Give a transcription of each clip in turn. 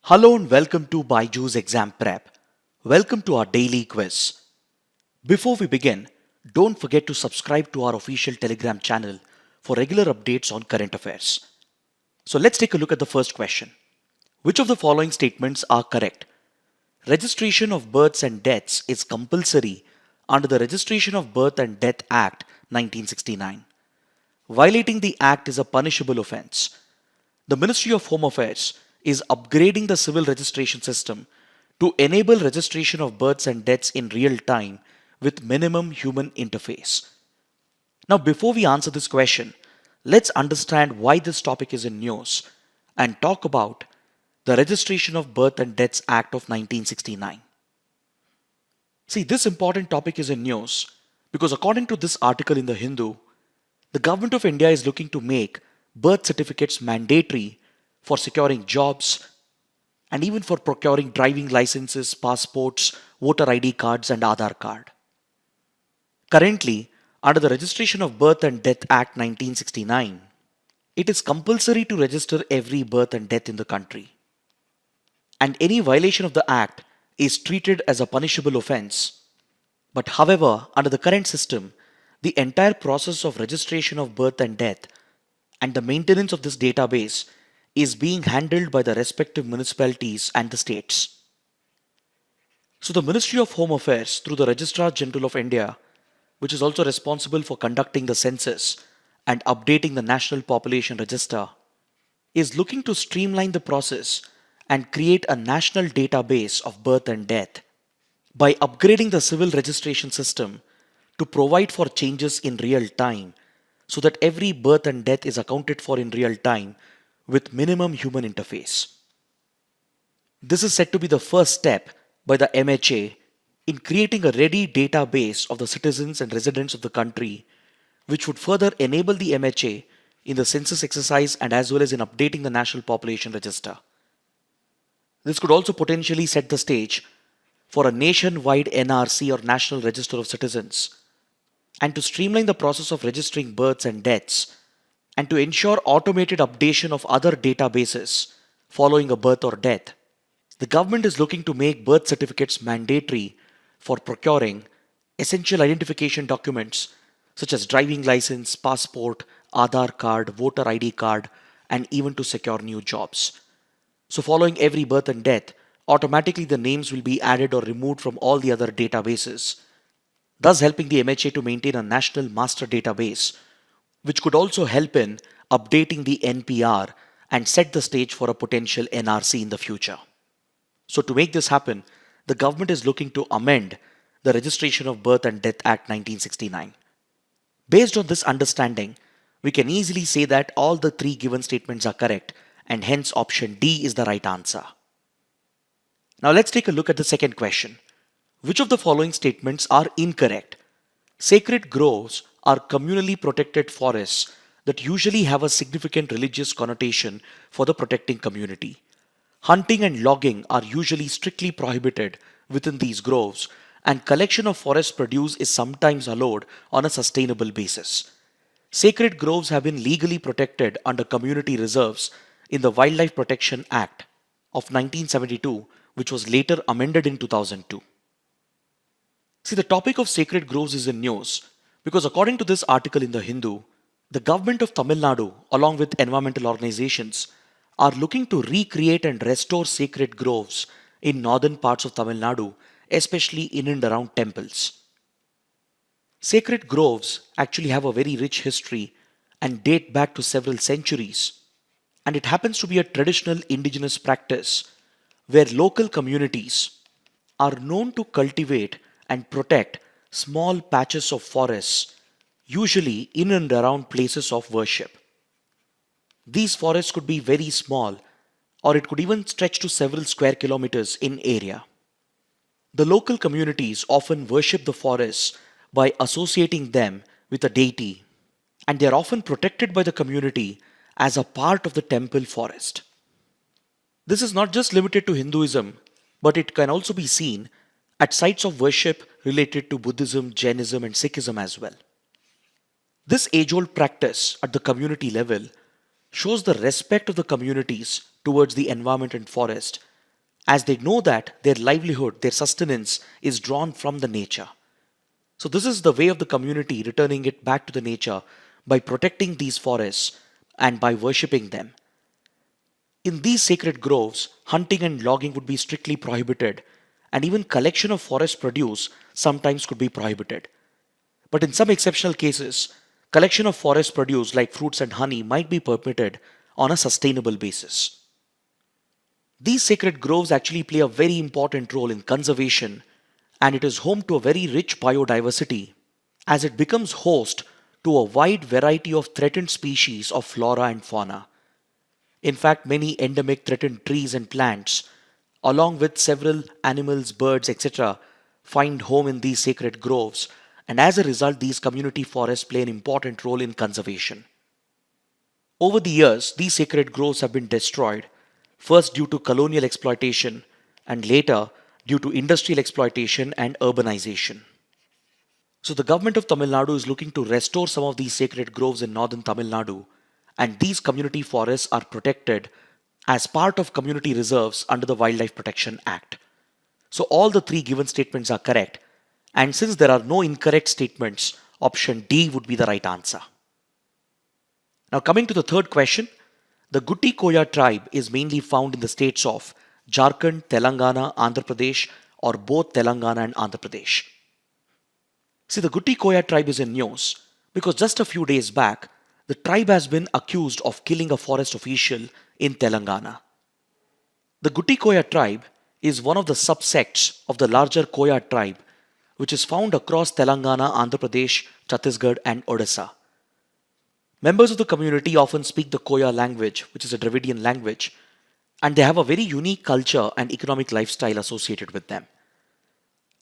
Hello and welcome to BYJU'S Exam Prep. Welcome to our daily quiz. Before we begin, don't forget to subscribe to our official Telegram channel for regular updates on current affairs. So let's take a look at the first question. Which of the following statements are correct? Registration of births and deaths is compulsory under the Registration of Birth and Death Act 1969. Violating the Act is a punishable offence. The Ministry of Home Affairs is upgrading the civil registration system to enable registration of births and deaths in real time with minimum human interface. Now, before we answer this question, let's understand why this topic is in news and talk about the Registration of Birth and Deaths Act of 1969. See, this important topic is in news because according to this article in the Hindu, the Government of India is looking to make birth certificates mandatory for securing jobs and even for procuring driving licenses, passports, voter ID cards and Aadhaar card. Currently, under the Registration of Birth and Death Act 1969, it is compulsory to register every birth and death in the country. And any violation of the Act is treated as a punishable offence. But however, under the current system, the entire process of registration of birth and death and the maintenance of this database is being handled by the respective municipalities and the states. So the Ministry of Home Affairs through the Registrar General of India, which is also responsible for conducting the census and updating the National Population Register, is looking to streamline the process and create a national database of birth and death by upgrading the civil registration system to provide for changes in real time so that every birth and death is accounted for in real time with minimum human interface. This is said to be the first step by the MHA in creating a ready database of the citizens and residents of the country, which would further enable the MHA in the census exercise and as well as in updating the National Population Register. This could also potentially set the stage for a nationwide NRC or National Register of Citizens, and to streamline the process of registering births and deaths, and to ensure automated updation of other databases following a birth or death. The government is looking to make birth certificates mandatory for procuring essential identification documents such as driving license, passport, Aadhaar card, voter ID card, and even to secure new jobs. So following every birth and death, automatically the names will be added or removed from all the other databases, thus helping the MHA to maintain a national master database, which could also help in updating the NPR and set the stage for a potential NRC in the future. So to make this happen, the government is looking to amend the Registration of Birth and Death Act 1969. Based on this understanding, we can easily say that all the three given statements are correct, and hence option D is the right answer. Now let's take a look at the second question. Which of the following statements are incorrect? Sacred groves are communally protected forests that usually have a significant religious connotation for the protecting community. Hunting and logging are usually strictly prohibited within these groves, and collection of forest produce is sometimes allowed on a sustainable basis. Sacred groves have been legally protected under community reserves in the Wildlife Protection Act of 1972, which was later amended in 2002. See, the topic of sacred groves is in news because according to this article in the Hindu, the government of Tamil Nadu, along with environmental organizations, are looking to recreate and restore sacred groves in northern parts of Tamil Nadu, especially in and around temples. Sacred groves actually have a very rich history and date back to several centuries, and it happens to be a traditional indigenous practice where local communities are known to cultivate and protect small patches of forests, usually in and around places of worship. These forests could be very small, or it could even stretch to several square kilometers in area. The local communities often worship the forests by associating them with a deity, and they are often protected by the community as a part of the temple forest. This is not just limited to Hinduism, but it can also be seen at sites of worship related to Buddhism, Jainism, and Sikhism as well. This age-old practice at the community level shows the respect of the communities towards the environment and forest as they know that their livelihood, their sustenance is drawn from the nature. So this is the way of the community returning it back to the nature by protecting these forests and by worshipping them. In these sacred groves, hunting and logging would be strictly prohibited, and even collection of forest produce sometimes could be prohibited. But in some exceptional cases, collection of forest produce like fruits and honey might be permitted on a sustainable basis. These sacred groves actually play a very important role in conservation, and it is home to a very rich biodiversity as it becomes host to a wide variety of threatened species of flora and fauna. In fact, many endemic threatened trees and plants, along with several animals, birds, etc., find home in these sacred groves, and as a result, these community forests play an important role in conservation. Over the years, these sacred groves have been destroyed, first due to colonial exploitation, and later due to industrial exploitation and urbanization. So, the government of Tamil Nadu is looking to restore some of these sacred groves in northern Tamil Nadu, and these community forests are protected as part of community reserves under the Wildlife Protection Act. So all the three given statements are correct, and since there are no incorrect statements, option D would be the right answer. Now coming to the third question, the Gutti Koya tribe is mainly found in the states of Jharkhand, Telangana, Andhra Pradesh, or both Telangana and Andhra Pradesh. See, the Gutti Koya tribe is in news because just a few days back, the tribe has been accused of killing a forest official in Telangana. The Gutti Koya tribe is one of the subsects of the larger Koya tribe, which is found across Telangana, Andhra Pradesh, Chhattisgarh, and Odisha. Members of the community often speak the Koya language, which is a Dravidian language, and they have a very unique culture and economic lifestyle associated with them.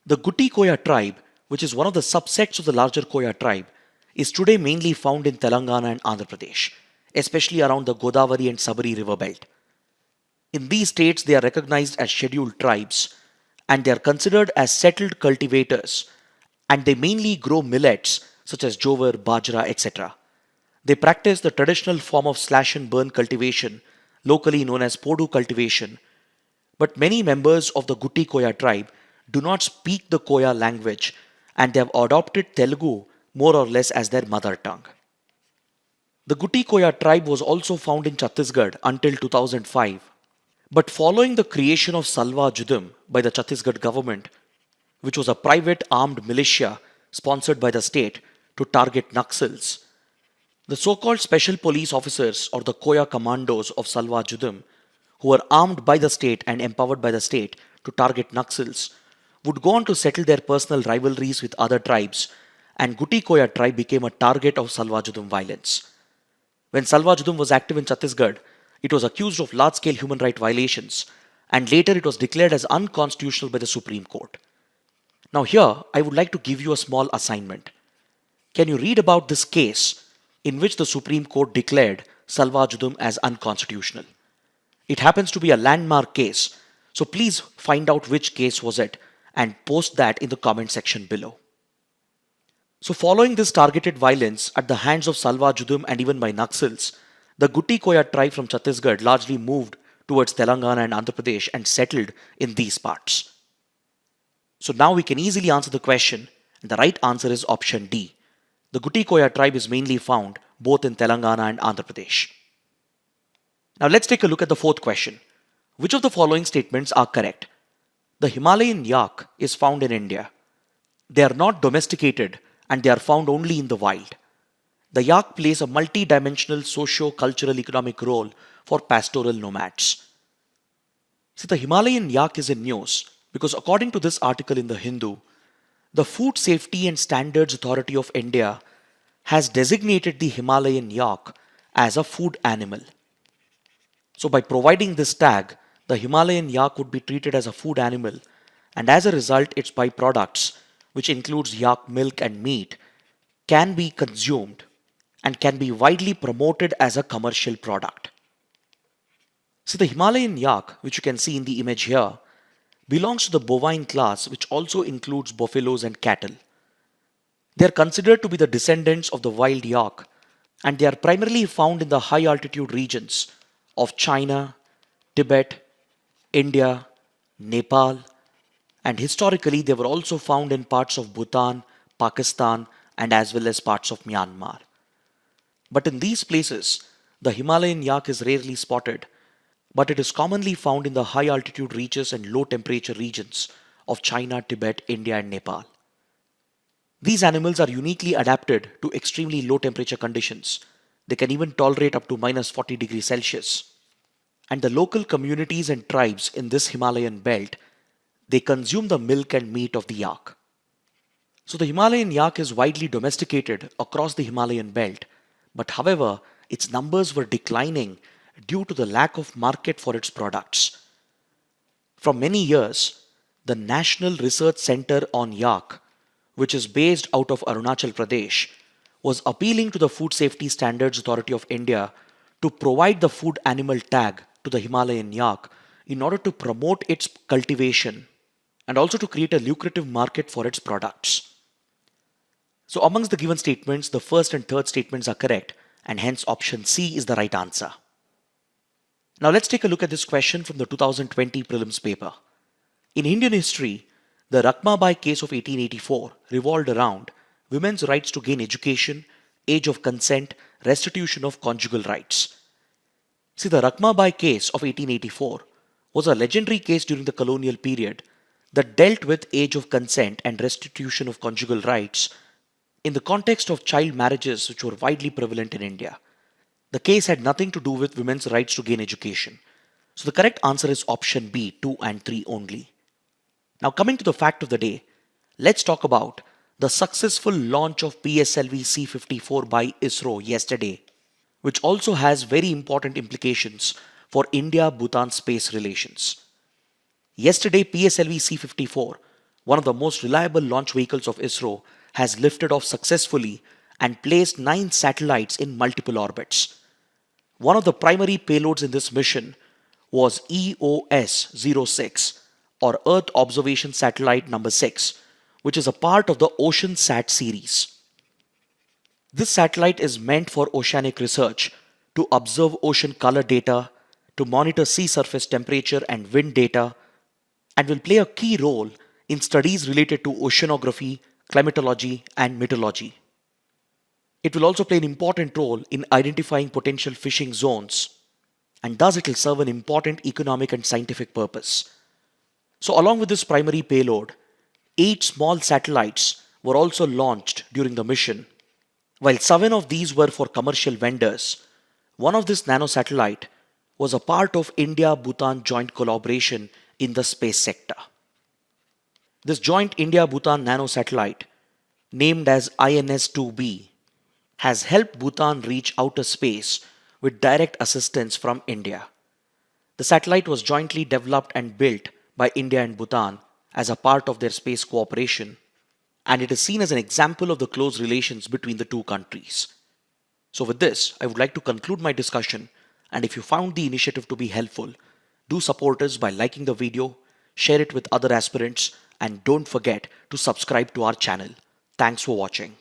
The Gutti Koya tribe, which is one of the subsects of the larger Koya tribe, is today mainly found in Telangana and Andhra Pradesh, especially around the Godavari and Sabari river belt. In these states, they are recognized as scheduled tribes and they are considered as settled cultivators, and they mainly grow millets such as jowar, bajra, etc. They practice the traditional form of slash and burn cultivation, locally known as Podu cultivation, but many members of the Gutti Koya tribe do not speak the Koya language and they have adopted Telugu more or less as their mother tongue. The Gutti Koya tribe was also found in Chhattisgarh until 2005, but following the creation of Salwa Judum by the Chhattisgarh government, which was a private armed militia sponsored by the state to target Naxals, the so-called special police officers or the Koya commandos of Salwa Judum, who were armed by the state and empowered by the state to target Naxals, would go on to settle their personal rivalries with other tribes, and Gutti Koya tribe became a target of Salwa Judum violence. When Salwa Judum was active in Chhattisgarh, it was accused of large-scale human rights violations, and later it was declared as unconstitutional by the Supreme Court. Now here, I would like to give you a small assignment. Can you read about this case in which the Supreme Court declared Salwa Judum as unconstitutional? It happens to be a landmark case, so please find out which case was it and post that in the comment section below. So following this targeted violence at the hands of Salwa Judum and even by Naxals, the Gutti Koya tribe from Chhattisgarh largely moved towards Telangana and Andhra Pradesh and settled in these parts. So now we can easily answer the question, and the right answer is option D. The Gutti Koya tribe is mainly found both in Telangana and Andhra Pradesh. Now let's take a look at the fourth question. Which of the following statements are correct? The Himalayan yak is found in India. They are not domesticated and they are found only in the wild. The yak plays a multi-dimensional socio-cultural economic role for pastoral nomads. See, the Himalayan yak is in news because according to this article in the Hindu, the Food Safety and Standards Authority of India has designated the Himalayan yak as a food animal. So by providing this tag, the Himalayan yak would be treated as a food animal, and as a result, its byproducts, which includes yak milk and meat, can be consumed and can be widely promoted as a commercial product. See, the Himalayan yak, which you can see in the image here, belongs to the bovine class, which also includes buffaloes and cattle. They are considered to be the descendants of the wild yak, and they are primarily found in the high altitude regions of China, Tibet, India, Nepal, and historically they were also found in parts of Bhutan, Pakistan, and as well as parts of Myanmar. But in these places, the Himalayan yak is rarely spotted, but it is commonly found in the high altitude reaches and low temperature regions of China, Tibet, India, and Nepal. These animals are uniquely adapted to extremely low temperature conditions. They can even tolerate up to minus 40 degrees Celsius. And the local communities and tribes in this Himalayan belt, they consume the milk and meat of the yak. So the Himalayan yak is widely domesticated across the Himalayan belt, but however, its numbers were declining due to the lack of market for its products. For many years, the National Research Center on Yak, which is based out of Arunachal Pradesh, was appealing to the Food Safety Standards Authority of India to provide the food animal tag to the Himalayan yak in order to promote its cultivation and also to create a lucrative market for its products. So amongst the given statements, the first and third statements are correct, and hence option C is the right answer. Now let's take a look at this question from the 2020 prelims paper. In Indian history, the Rakhmabai case of 1884 revolved around women's rights to gain education, age of consent, restitution of conjugal rights. See, the Rakhmabai case of 1884 was a legendary case during the colonial period that dealt with age of consent and restitution of conjugal rights in the context of child marriages which were widely prevalent in India. The case had nothing to do with women's rights to gain education. So the correct answer is option B, 2 and 3 only. Now coming to the fact of the day, let's talk about the successful launch of PSLV C-54 by ISRO yesterday, which also has very important implications for India-Bhutan space relations. Yesterday, PSLV C-54, one of the most reliable launch vehicles of ISRO, has lifted off successfully and placed 9 satellites in multiple orbits. One of the primary payloads in this mission was EOS-06, or Earth Observation Satellite number 6, which is a part of the OceanSat series. This satellite is meant for oceanic research, to observe ocean color data, to monitor sea surface temperature and wind data, and will play a key role in studies related to oceanography, climatology, and meteorology. It will also play an important role in identifying potential fishing zones, and thus it will serve an important economic and scientific purpose. So along with this primary payload, 8 small satellites were also launched during the mission. While 7 of these were for commercial vendors, one of this nanosatellite was a part of India-Bhutan joint collaboration in the space sector. This joint India-Bhutan nanosatellite, named as INS-2B, has helped Bhutan reach outer space with direct assistance from India. The satellite was jointly developed and built by India and Bhutan as a part of their space cooperation, and it is seen as an example of the close relations between the two countries. So with this, I would like to conclude my discussion, and if you found the initiative to be helpful, do support us by liking the video, share it with other aspirants, and don't forget to subscribe to our channel. Thanks for watching.